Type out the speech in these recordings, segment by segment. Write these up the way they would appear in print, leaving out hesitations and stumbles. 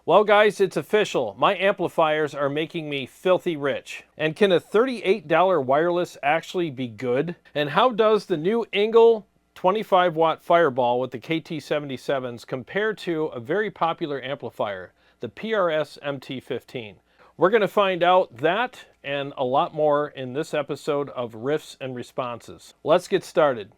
Well guys, it's official. My amplifiers are making me filthy rich. And can a $38 wireless actually be good? And how does the new Engl 25-watt Fireball with the KT77s compare to a very popular amplifier, the PRS MT15? We're going to find out that and a lot more in this episode of Riffs and Responses. Let's get started.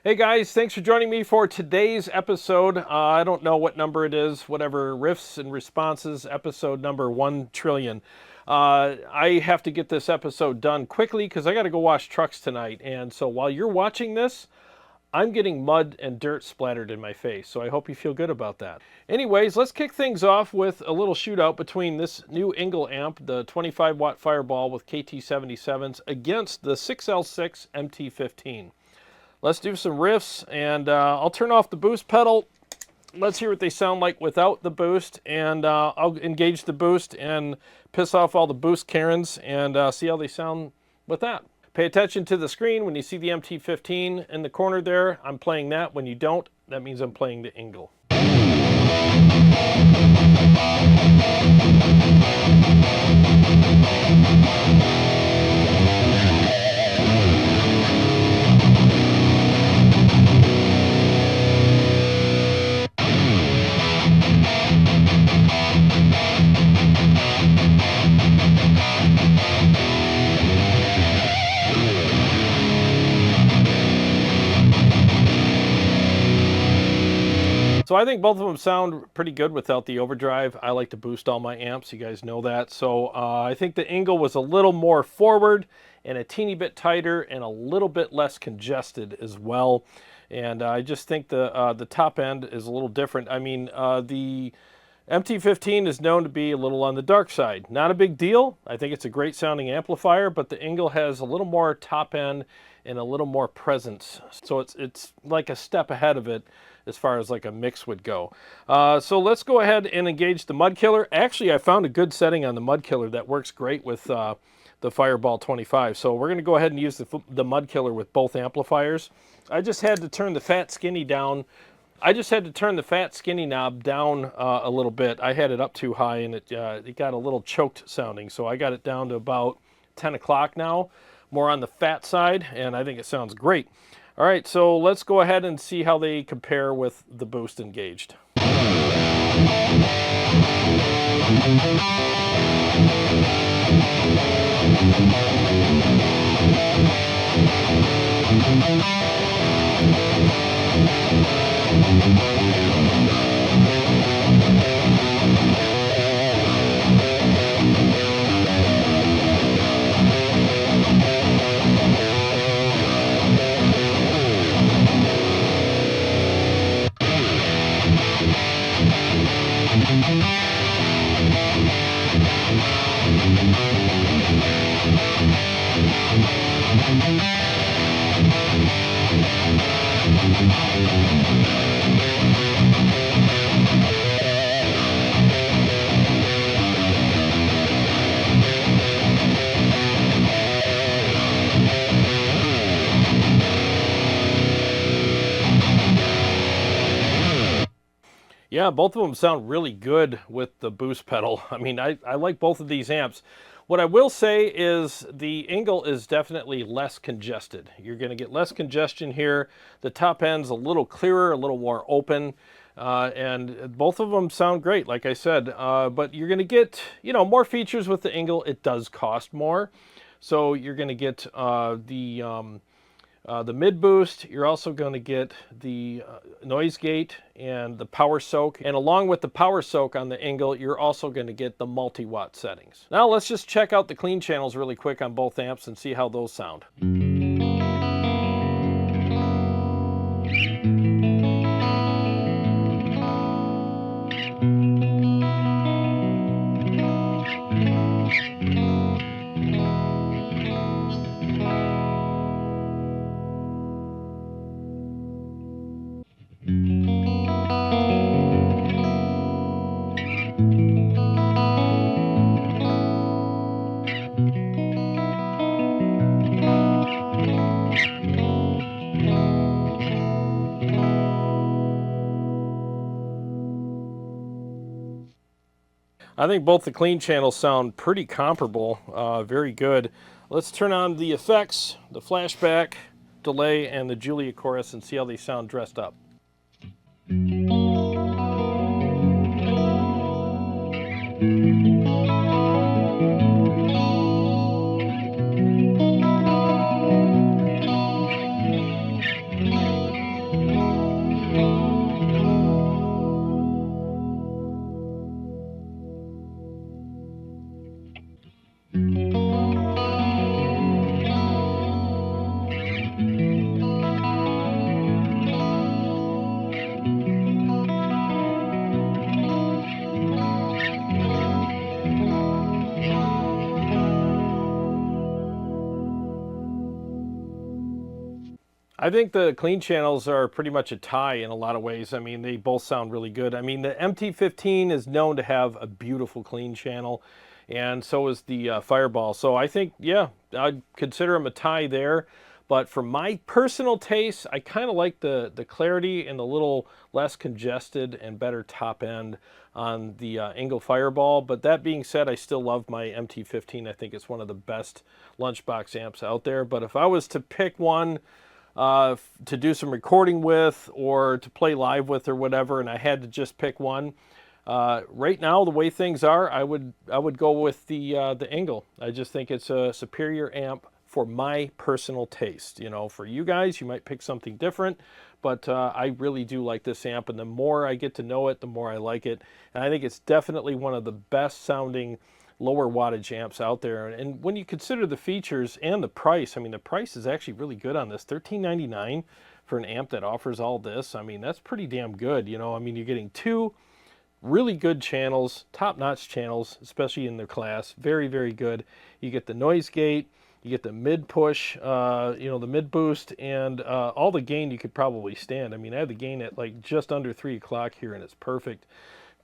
Hey guys, thanks for joining me for today's episode. I don't know what number it is, whatever, Riffs and Responses, episode number 1 trillion. I have to get this episode done quickly because I got to go wash trucks tonight. And so while you're watching this, I'm getting mud and dirt splattered in my face. So I hope you feel good about that. Anyways, let's kick things off with a little shootout between this new Engl amp, the 25-watt Fireball with KT77s, against the 6L6 MT15. Let's do some riffs, and I'll turn off the boost pedal. Let's hear what they sound like without the boost, and I'll engage the boost and piss off all the boost Karens and see how they sound with that. Pay attention to the screen. When you see the MT15 in the corner there, I'm playing that. When you don't, that means I'm playing the Engl. So I think both of them sound pretty good without the overdrive. I like to boost all my amps, you guys know that. So I think the Engl was a little more forward and a teeny bit tighter and a little bit less congested as well. And I just think the top end is a little different. I mean, the MT15 is known to be a little on the dark side. Not a big deal. I think it's a great sounding amplifier, but the Engl has a little more top end and a little more presence. So it's like a step ahead of it as far as like a mix would go. So let's go ahead and engage the Mud Killer. Actually, I found a good setting on the Mud Killer that works great with the Fireball 25. So we're going to go ahead and use the Mud Killer with both amplifiers. I just had to turn the fat skinny down. I just had to turn the fat skinny knob down a little bit. I had it up too high and it got a little choked sounding. So I got it down to about 10 o'clock now, more on the fat side, and I think it sounds great. All right, so let's go ahead and see how they compare with the boost engaged. Yeah, both of them sound really good with the boost pedal. I mean, I like both of these amps. What I will say is the Engl is definitely less congested. You're going to get less congestion here. The top end's a little clearer, a little more open, and both of them sound great, like I said. But you're going to get, more features with the Engl. It does cost more, so you're going to get the mid boost. You're also going to get the noise gate and the power soak, and along with the power soak on the Engl, you're also going to get the multi-watt settings. Now let's just check out the clean channels really quick on both amps and see how those sound. I think both the clean channels sound pretty comparable, very good. Let's turn on the effects, the flashback, delay, and the Julia chorus and see how they sound dressed up. I think the clean channels are pretty much a tie in a lot of ways. I mean, they both sound really good. I mean, the MT15 is known to have a beautiful clean channel, and so is the Fireball. So I think, yeah, I'd consider them a tie there. But for my personal taste, I kind of like the clarity and the little less congested and better top end on the Engl Fireball. But that being said, I still love my MT15. I think it's one of the best lunchbox amps out there. But if I was to pick one to do some recording with or to play live with or whatever, and I had to just pick one, right now the way things are, I would go with the Engl. I just think it's a superior amp for my personal taste. You know, for you guys, you might pick something different, but I really do like this amp, and the more I get to know it, the more I like it. And I think it's definitely one of the best sounding lower wattage amps out there. And when you consider the features and the price, I mean, the price is actually really good on this. $13.99 for an amp that offers all this. I mean, that's pretty damn good. You know, I mean, you're getting two really good channels, top-notch channels, especially in their class. Very, very good. You get the noise gate, you get the mid push, you know, the mid boost, and all the gain you could probably stand. I mean, I have the gain at like just under 3 o'clock here, and it's perfect.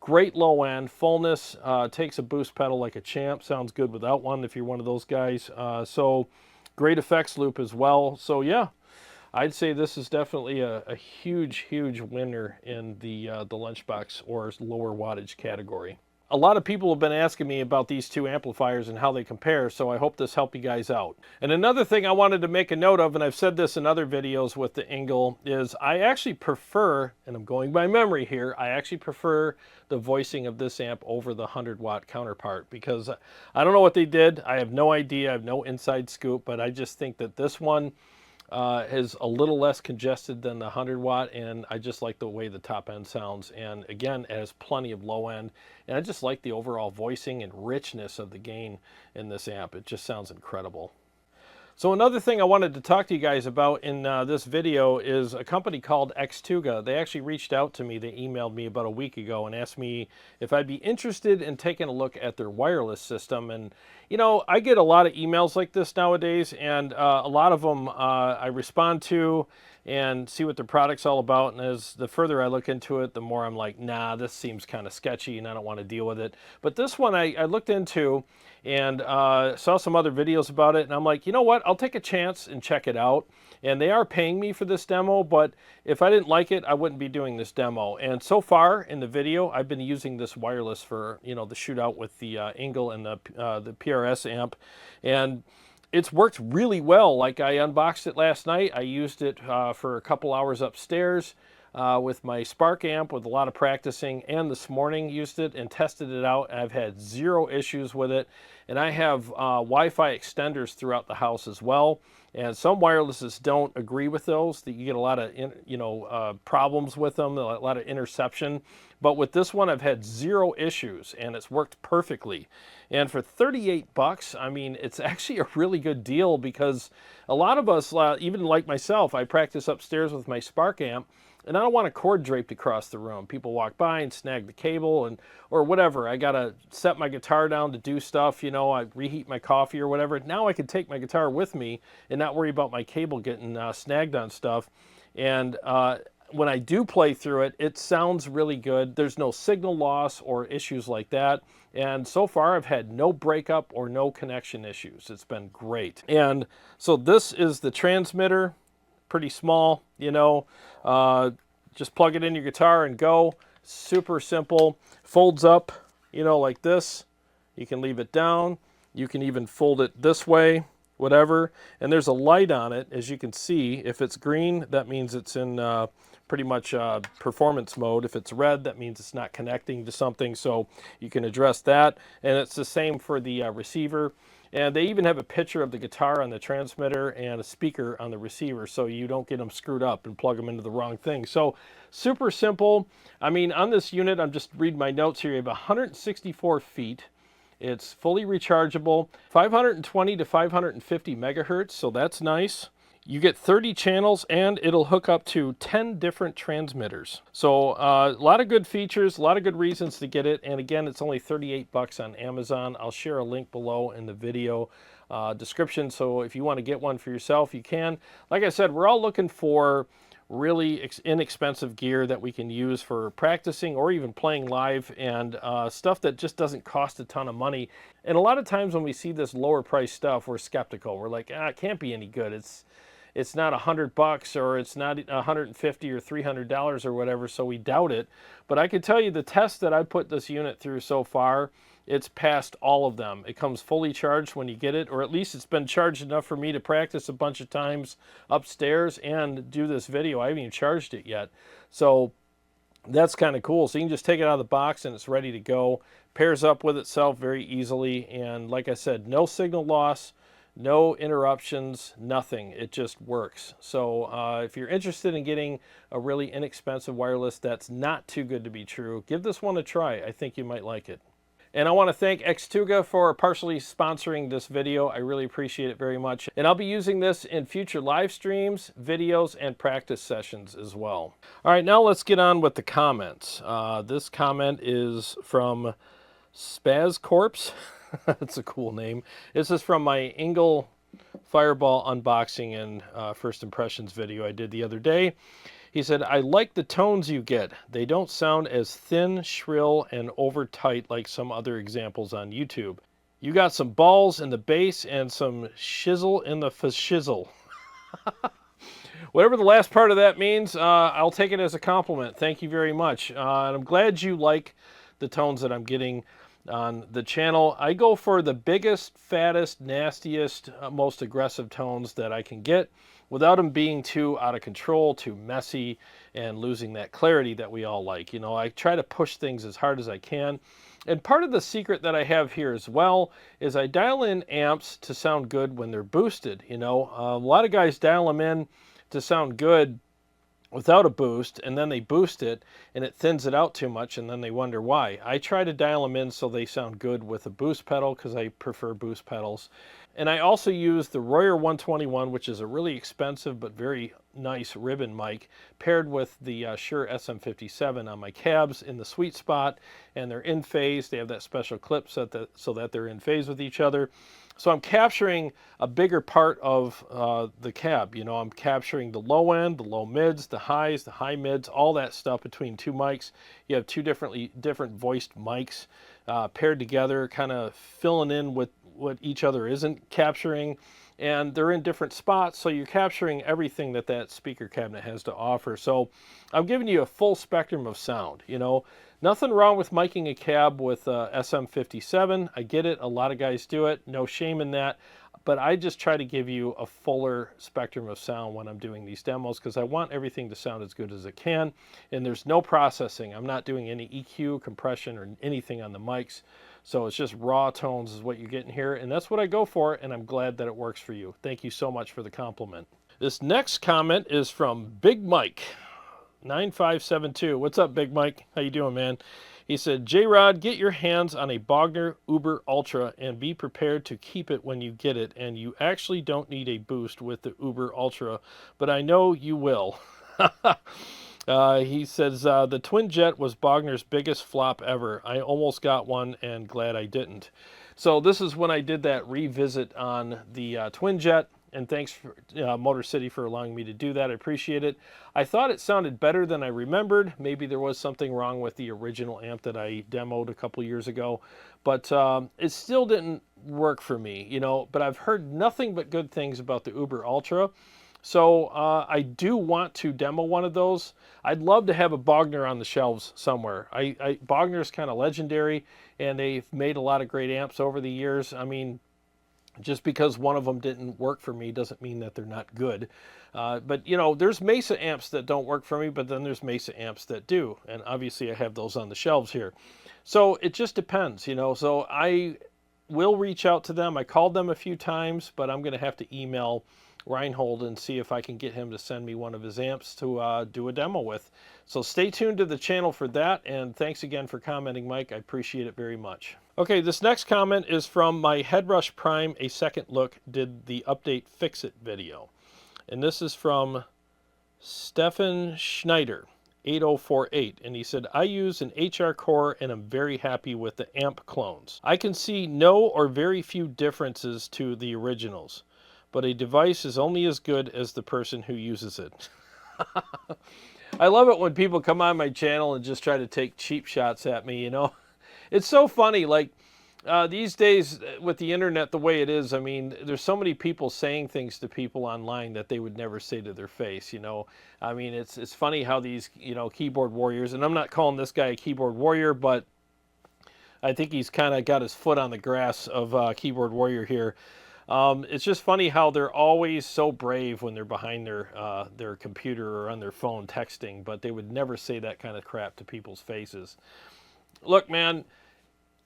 Great low end, fullness, takes a boost pedal like a champ. Sounds good without one if you're one of those guys. So great effects loop as well. So yeah, I'd say this is definitely a huge, huge winner in the lunchbox or lower wattage category. A lot of people have been asking me about these two amplifiers and how they compare, so I hope this helped you guys out. And another thing I wanted to make a note of, and I've said this in other videos with the Engl, is I actually prefer, and I'm going by memory here, I actually prefer the voicing of this amp over the 100-watt counterpart, because I don't know what they did. I have no idea. I have no inside scoop, but I just think that this one is a little less congested than the 100-watt, and I just like the way the top end sounds. And again, it has plenty of low end, and I just like the overall voicing and richness of the gain in this amp. It just sounds incredible. So another thing I wanted to talk to you guys about in this video is a company called Xtuga. They actually reached out to me. They emailed me about a week ago and asked me if I'd be interested in taking a look at their wireless system. And, you know, I get a lot of emails like this nowadays, and a lot of them I respond to and see what their product's all about. And as the further I look into it, the more I'm like, nah, this seems kind of sketchy and I don't want to deal with it. But this one I looked into and saw some other videos about it, and I'm like, you know what, I'll take a chance and check it out. And they are paying me for this demo, but if I didn't like it, I wouldn't be doing this demo. And so far in the video, I've been using this wireless for, you know, the shootout with the Engl and the PRS amp, and it's worked really well. Like, I unboxed it last night. I used it for a couple hours upstairs with my Spark amp with a lot of practicing, and this morning used it and tested it out. I've had zero issues with it, and I have Wi-Fi extenders throughout the house as well. And some wirelesses don't agree with those. That you get a lot of problems with them, a lot of interception. But with this one, I've had zero issues, and it's worked perfectly. And for 38 bucks, I mean, it's actually a really good deal, because a lot of us, even like myself, I practice upstairs with my Spark amp, and I don't want a cord draped across the room. People walk by and snag the cable, or whatever. I gotta set my guitar down to do stuff, you know, I reheat my coffee or whatever. Now I can take my guitar with me and not worry about my cable getting snagged on stuff. And when I do play through it, it sounds really good. There's no signal loss or issues like that. And so far, I've had no breakup or no connection issues. It's been great. And so this is the transmitter. Pretty small, you know, just plug it in your guitar and go. Super simple. Folds up you know, like this. You can leave it down. You can even fold it this way, whatever. And there's a light on it, as you can see. If it's green, that means it's in pretty much performance mode. If it's red, that means it's not connecting to something, so you can address that. And it's the same for the receiver. And they even have a picture of the guitar on the transmitter and a speaker on the receiver, so you don't get them screwed up and plug them into the wrong thing. So super simple. I mean, on this unit, I'm just reading my notes here. You have 164 feet. It's fully rechargeable, 520 to 550 megahertz, so that's nice. You get 30 channels, and it'll hook up to 10 different transmitters. So a lot of good features, a lot of good reasons to get it. And again, it's only 38 bucks on Amazon. I'll share a link below in the video description. So if you want to get one for yourself, you can. Like I said, we're all looking for really inexpensive gear that we can use for practicing or even playing live, and stuff that just doesn't cost a ton of money. And a lot of times when we see this lower price stuff, we're skeptical. We're like, it can't be any good. It's not $100 or it's not $150 or $300 or whatever, so we doubt it. But I can tell you the test that I put this unit through so far, it's passed all of them. It comes fully charged when you get it, or at least it's been charged enough for me to practice a bunch of times upstairs and do this video. I haven't even charged it yet. So that's kind of cool. So you can just take it out of the box and it's ready to go. Pairs up with itself very easily. And like I said, no signal loss, no interruptions, nothing. It just works. So if you're interested in getting a really inexpensive wireless that's not too good to be true, give this one a try. I think you might like it. And I want to thank Xtuga for partially sponsoring this video. I really appreciate it very much. And I'll be using this in future live streams, videos, and practice sessions as well. All right, now let's get on with the comments. This comment is from Spaz Corpse. That's a cool name. This is from my Engl Fireball unboxing and first impressions video I did the other day. He said, I like the tones you get. They don't sound as thin, shrill, and over tight like some other examples on YouTube. You got some balls in the bass and some shizzle in the shizzle. Whatever the last part of that means, I'll take it as a compliment. Thank you very much. And I'm glad you like the tones that I'm getting on the channel. I go for the biggest, fattest, nastiest, most aggressive tones that I can get without them being too out of control, too messy, and losing that clarity that we all like. You know, I try to push things as hard as I can. And part of the secret that I have here as well is I dial in amps to sound good when they're boosted. You know, a lot of guys dial them in to sound good without a boost, and then they boost it and it thins it out too much, and then they wonder why. I try to dial them in so they sound good with a boost pedal because I prefer boost pedals. And I also use the Royer 121, which is a really expensive but very nice ribbon mic, paired with the Shure SM57 on my cabs in the sweet spot, and they're in phase. They have that special clip so that they're in phase with each other. So I'm capturing a bigger part of the cab. You know, I'm capturing the low end, the low mids, the highs, the high mids, all that stuff between two mics. You have two different voiced mics paired together, kind of filling in with what each other isn't capturing. And they're in different spots, so you're capturing everything that that speaker cabinet has to offer. So I'm giving you a full spectrum of sound, you know. Nothing wrong with miking a cab with SM57. I get it. A lot of guys do it. No shame in that. But I just try to give you a fuller spectrum of sound when I'm doing these demos because I want everything to sound as good as it can. And there's no processing. I'm not doing any EQ, compression, or anything on the mics. So it's just raw tones is what you're getting here. And that's what I go for, and I'm glad that it works for you. Thank you so much for the compliment. This next comment is from Big Mike. 9572. What's up, Big Mike? How you doing, man? He said, Jarrod, get your hands on a Bogner Uber Ultra and be prepared to keep it when you get it. And you actually don't need a boost with the Uber Ultra, but I know you will. He says, the Twin Jet was Bogner's biggest flop ever. I almost got one and glad I didn't. So this is when I did that revisit on the Twin Jet. And thanks, for, Motor City, for allowing me to do that. I appreciate it. I thought it sounded better than I remembered. Maybe there was something wrong with the original amp that I demoed a couple years ago. But it still didn't work for me, you know. But I've heard nothing but good things about the Uber Ultra. So I do want to demo one of those. I'd love to have a Bogner on the shelves somewhere. Bogner's kind of legendary, and they've made a lot of great amps over the years. I mean, just because one of them didn't work for me doesn't mean that they're not good. But, you know, there's Mesa amps that don't work for me, but then there's Mesa amps that do. And obviously I have those on the shelves here. So it just depends, you know. So I will reach out to them. I called them a few times, but I'm going to have to email Reinhold and see if I can get him to send me one of his amps to do a demo with. So stay tuned to the channel for that, and thanks again for commenting, Mike. I appreciate it very much. Okay, this next comment is from my Headrush Prime A Second Look Did the Update Fix It video. And this is from Stefan Schneider, 8048, and he said, I use an HR core and I'm very happy with the amp clones. I can see no or very few differences to the originals, but a device is only as good as the person who uses it. I love it when people come on my channel and just try to take cheap shots at me, you know. It's so funny, like these days with the internet the way it is, I mean, there's so many people saying things to people online that they would never say to their face, you know. I mean, it's funny how these, you know, keyboard warriors, and I'm not calling this guy a keyboard warrior, but I think he's kind of got his foot on the grass of keyboard warrior here. It's just funny how they're always so brave when they're behind their computer or on their phone texting, but they would never say that kind of crap to people's faces. Look, man,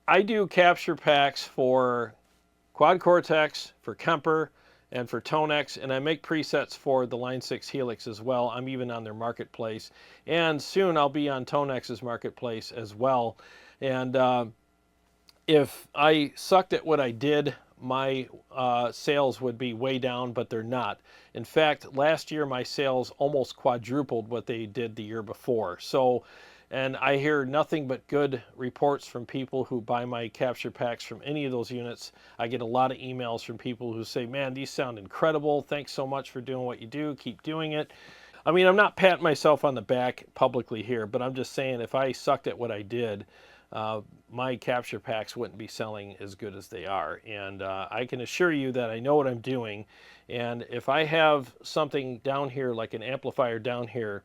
I do capture packs for Quad Cortex, for KEMPER, and for ToneX, and I make presets for the Line 6 Helix as well. I'm even on their marketplace, and soon I'll be on ToneX's marketplace as well. And if I sucked at what I did, my sales would be way down, but they're not. In fact, last year my sales almost quadrupled what they did the year before. So, and I hear nothing but good reports from people who buy my capture packs from any of those units. I get a lot of emails from people who say, man, these sound incredible. Thanks so much for doing what you do. Keep doing it. I mean, I'm not patting myself on the back publicly here, but I'm just saying if I sucked at what I did, my capture packs wouldn't be selling as good as they are. And I can assure you that I know what I'm doing. And if I have something down here, like an amplifier down here,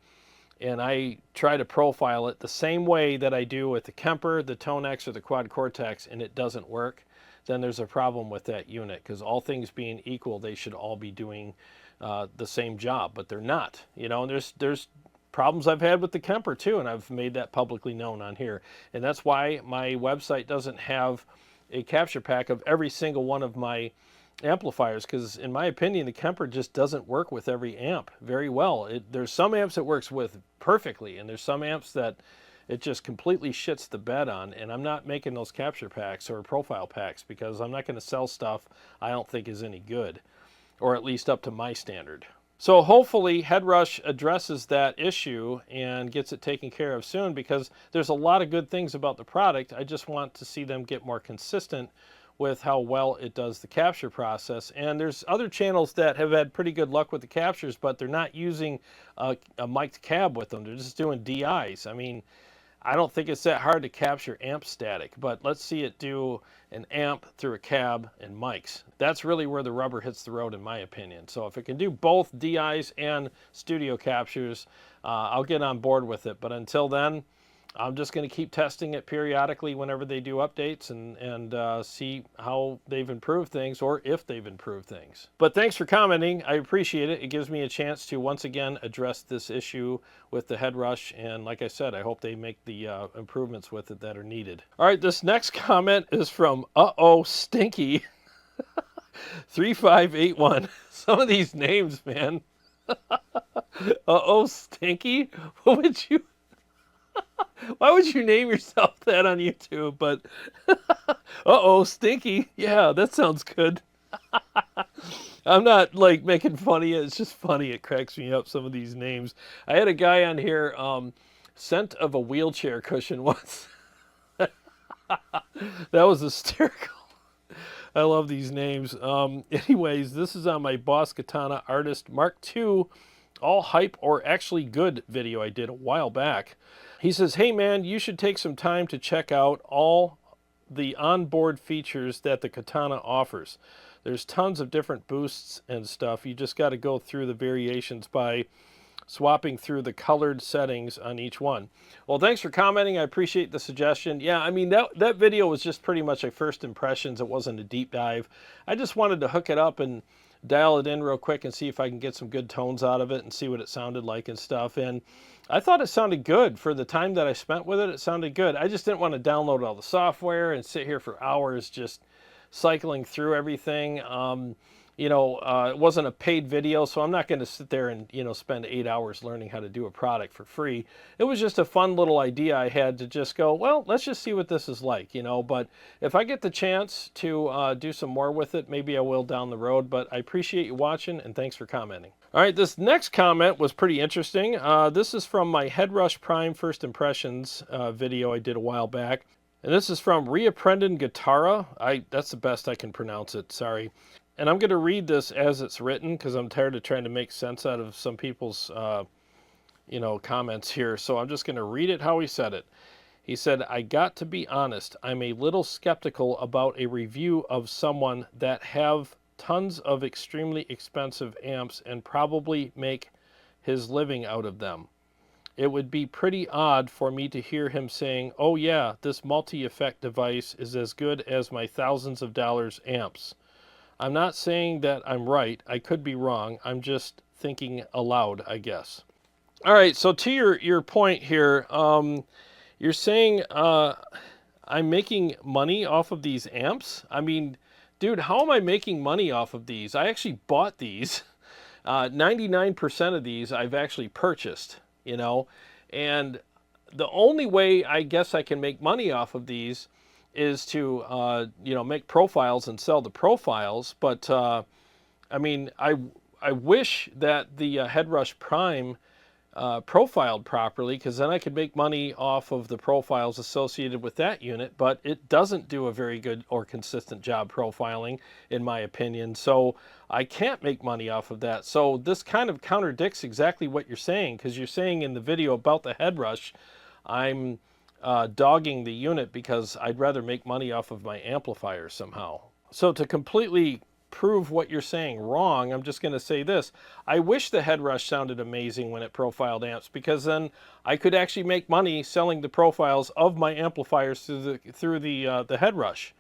and I try to profile it the same way that I do with the KEMPER, the ToneX, or the Quad Cortex, and it doesn't work, then there's a problem with that unit, because all things being equal, they should all be doing the same job, but they're not. You know, and there's problems I've had with the KEMPER too, and I've made that publicly known on here. And that's why my website doesn't have a capture pack of every single one of my amplifiers, because in my opinion the KEMPER just doesn't work with every amp very well. There's some amps it works with perfectly, and there's some amps that it just completely shits the bed on, and I'm not making those capture packs or profile packs because I'm not going to sell stuff I don't think is any good, or at least up to my standard. So hopefully Headrush addresses that issue and gets it taken care of soon, because there's a lot of good things about the product. I just want to see them get more consistent with how well it does the capture process. And there's other channels that have had pretty good luck with the captures, but they're not using a mic'd cab with them. They're just doing DIs. I mean, I don't think it's that hard to capture amp static, but let's see it do an amp through a cab and mics. That's really where the rubber hits the road in my opinion. So if it can do both DIs and studio captures, I'll get on board with it. But until then, I'm just going to keep testing it periodically whenever they do updates and see how they've improved things, or if they've improved things. But thanks for commenting. I appreciate it. It gives me a chance to once again address this issue with the Headrush. And like I said, I hope they make the improvements with it that are needed. All right, this next comment is from Uh-Oh Stinky 3581. Some of these names, man. Uh-Oh Stinky? What would you... Why would you name yourself that on YouTube? But, uh-oh, Stinky. Yeah, that sounds good. I'm not, like, making fun of you. It's just funny. It cracks me up, some of these names. I had a guy on here, scent of a wheelchair cushion once. That was hysterical. I love these names. Anyways, this is on my Boss Katana Artist Mark II All Hype or Actually Good video I did a while back. He says, hey man, you should take some time to check out all the onboard features that the Katana offers. There's tons of different boosts and stuff. You just got to go through the variations by swapping through the colored settings on each one. Well, thanks for commenting. I appreciate the suggestion. Yeah, I mean, that video was just pretty much a first impressions. It wasn't a deep dive. I just wanted to hook it up and dial it in real quick and see if I can get some good tones out of it and see what it sounded like and stuff. And I thought it sounded good. For the time that I spent with it, it sounded good. I just didn't want to download all the software and sit here for hours just cycling through everything. It wasn't a paid video, so I'm not going to sit there and, spend 8 hours learning how to do a product for free. It was just a fun little idea I had to just go, well, let's just see what this is like, But if I get the chance to do some more with it, maybe I will down the road. But I appreciate you watching, and thanks for commenting. All right, this next comment was pretty interesting. This is from my Headrush Prime First Impressions video I did a while back. And this is from Reapprended Guitarra. That's the best I can pronounce it, sorry. And I'm going to read this as it's written because I'm tired of trying to make sense out of some people's, comments here. So I'm just going to read it how he said it. He said, I got to be honest, I'm a little skeptical about a review of someone that have tons of extremely expensive amps and probably make his living out of them. It would be pretty odd for me to hear him saying, oh yeah, this multi-effect device is as good as my thousands of dollars amps. I'm not saying that I'm right. I could be wrong. I'm just thinking aloud, I guess. All right, so to your point here, you're saying I'm making money off of these amps? I mean, dude, how am I making money off of these? I actually bought these. 99% of these I've actually purchased, and the only way I guess I can make money off of these is to, make profiles and sell the profiles. But, I mean, I wish that the Headrush Prime profiled properly, because then I could make money off of the profiles associated with that unit, but it doesn't do a very good or consistent job profiling, in my opinion. So I can't make money off of that. So this kind of contradicts exactly what you're saying, because you're saying in the video about the Headrush, I'm dogging the unit because I'd rather make money off of my amplifier somehow. So to completely prove what you're saying wrong, I'm just going to say this. I wish the Headrush sounded amazing when it profiled amps, because then I could actually make money selling the profiles of my amplifiers through the Headrush.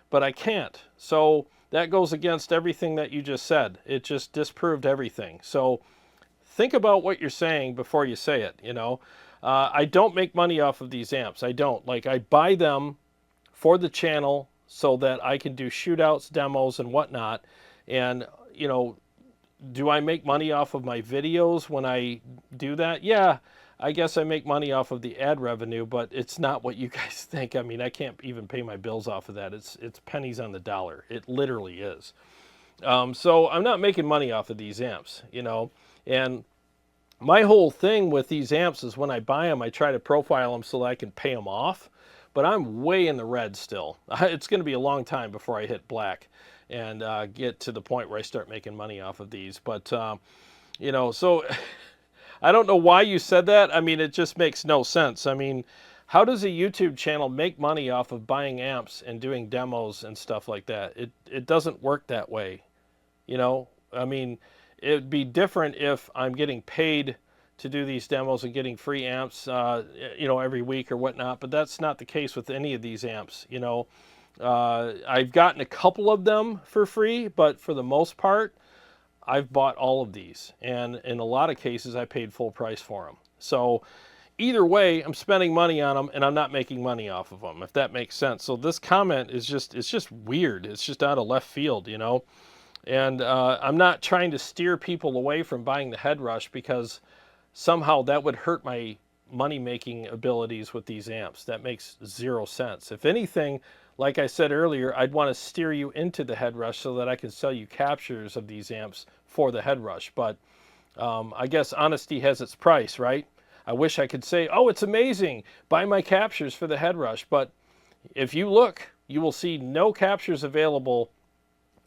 But I can't. So that goes against everything that you just said. It just disproved everything. So think about what you're saying before you say it, I don't make money off of these amps. I don't. Like, I buy them for the channel so that I can do shootouts, demos, and whatnot. And, do I make money off of my videos when I do that? Yeah, I guess I make money off of the ad revenue, but it's not what you guys think. I mean, I can't even pay my bills off of that. It's pennies on the dollar. It literally is. So I'm not making money off of these amps, and my whole thing with these amps is when I buy them, I try to profile them so that I can pay them off. But I'm way in the red still. It's going to be a long time before I hit black and get to the point where I start making money off of these. But, so I don't know why you said that. I mean, it just makes no sense. I mean, how does a YouTube channel make money off of buying amps and doing demos and stuff like that? It doesn't work that way. I mean, it'd be different if I'm getting paid to do these demos and getting free amps, every week or whatnot, but that's not the case with any of these amps. I've gotten a couple of them for free, but for the most part, I've bought all of these, and in a lot of cases, I paid full price for them. So either way, I'm spending money on them, and I'm not making money off of them, if that makes sense. So this comment is it's just weird. It's just out of left field, And I'm not trying to steer people away from buying the Headrush because somehow that would hurt my money-making abilities with these amps. That makes zero sense. If anything, like I said earlier, I'd want to steer you into the Headrush so that I can sell you captures of these amps for the Headrush. But I guess honesty has its price, right? I wish I could say, oh, it's amazing, buy my captures for the Headrush. But if you look, you will see no captures available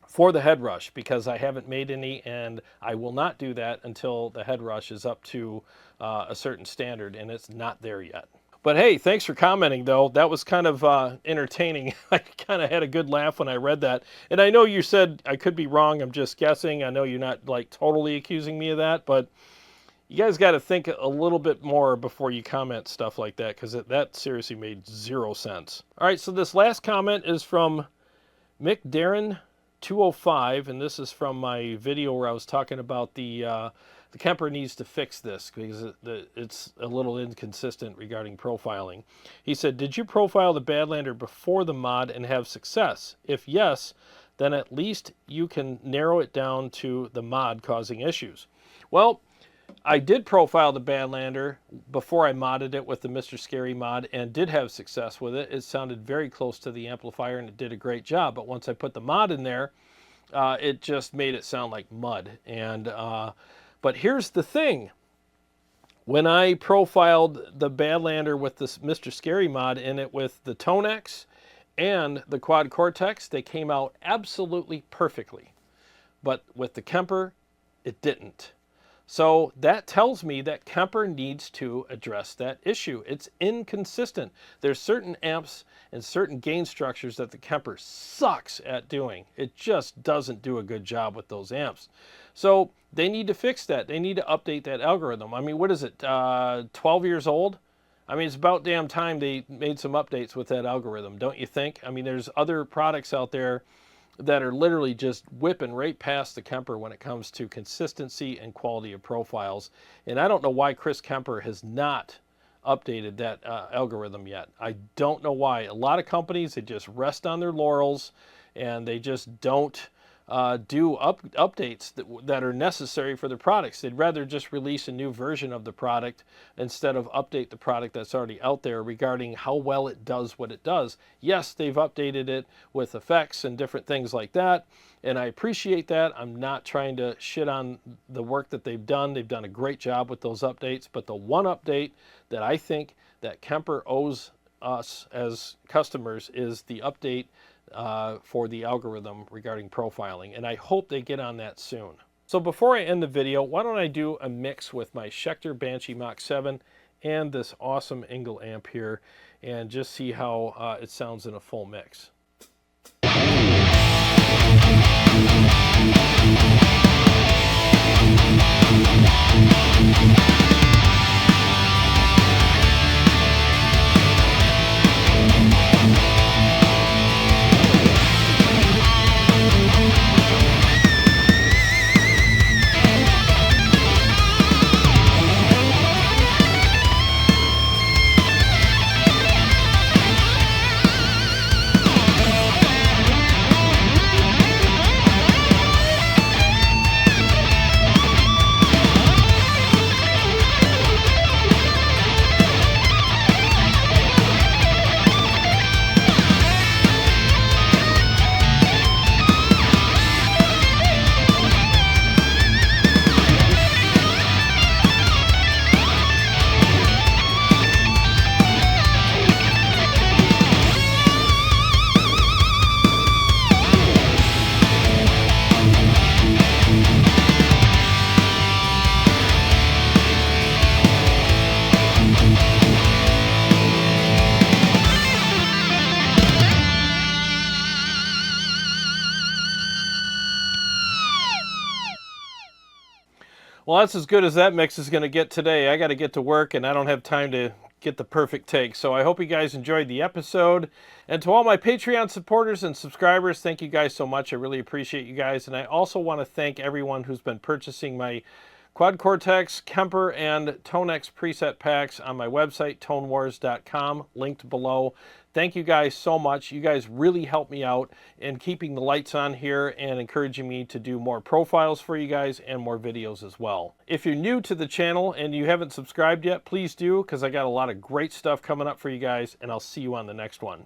for the Headrush because I haven't made any, and I will not do that until the Headrush is up to a certain standard, and it's not there yet. But hey, thanks for commenting, though. That was kind of entertaining. I kind of had a good laugh when I read that. And I know you said I could be wrong. I'm just guessing. I know you're not like totally accusing me of that, but you guys got to think a little bit more before you comment stuff like that, because that seriously made 0 sense. All right, so this last comment is from Mick Darren 205, and this is from my video where I was talking about the Kemper needs to fix this because it's a little inconsistent regarding profiling. He said, did you profile the Badlander before the mod and have success? If yes, then at least you can narrow it down to the mod causing issues. Well, I did profile the Badlander before I modded it with the Mr. Scary mod and did have success with it. It sounded very close to the amplifier and it did a great job. But once I put the mod in there, it just made it sound like mud. And but here's the thing. When I profiled the Badlander with this Mr. Scary mod in it with the ToneX and the Quad Cortex, they came out absolutely perfectly. But with the Kemper, it didn't. So that tells me that Kemper needs to address that issue. It's inconsistent. There's certain amps and certain gain structures that the Kemper sucks at doing. It just doesn't do a good job with those amps. So they need to fix that. They need to update that algorithm. I mean, what is it, 12 years old? I mean, it's about damn time they made some updates with that algorithm, don't you think? I mean, there's other products out there that are literally just whipping right past the Kemper when it comes to consistency and quality of profiles. And I don't know why Chris Kemper has not updated that algorithm yet. I don't know why. A lot of companies, they just rest on their laurels and they just don't do updates that are necessary for the products. They'd rather just release a new version of the product instead of update the product that's already out there regarding how well it does what it does. Yes, they've updated it with effects and different things like that, and I appreciate that. I'm not trying to shit on the work that they've done. They've done a great job with those updates, but the one update that I think that Kemper owes us as customers is the update for the algorithm regarding profiling, and I hope they get on that soon. So before I end the video, why don't I do a mix with my Schecter Banshee Mach 7 and this awesome Engl amp here and just see how it sounds in a full mix. Well, that's as good as that mix is going to get today. I got to get to work and I don't have time to get the perfect take. So I hope you guys enjoyed the episode. And to all my Patreon supporters and subscribers, thank you guys so much. I really appreciate you guys. And I also want to thank everyone who's been purchasing my Quad Cortex, Kemper, and ToneX preset packs on my website, tonewars.com, linked below. Thank you guys so much. You guys really help me out in keeping the lights on here and encouraging me to do more profiles for you guys and more videos as well. If you're new to the channel and you haven't subscribed yet, please do, because I got a lot of great stuff coming up for you guys, and I'll see you on the next one.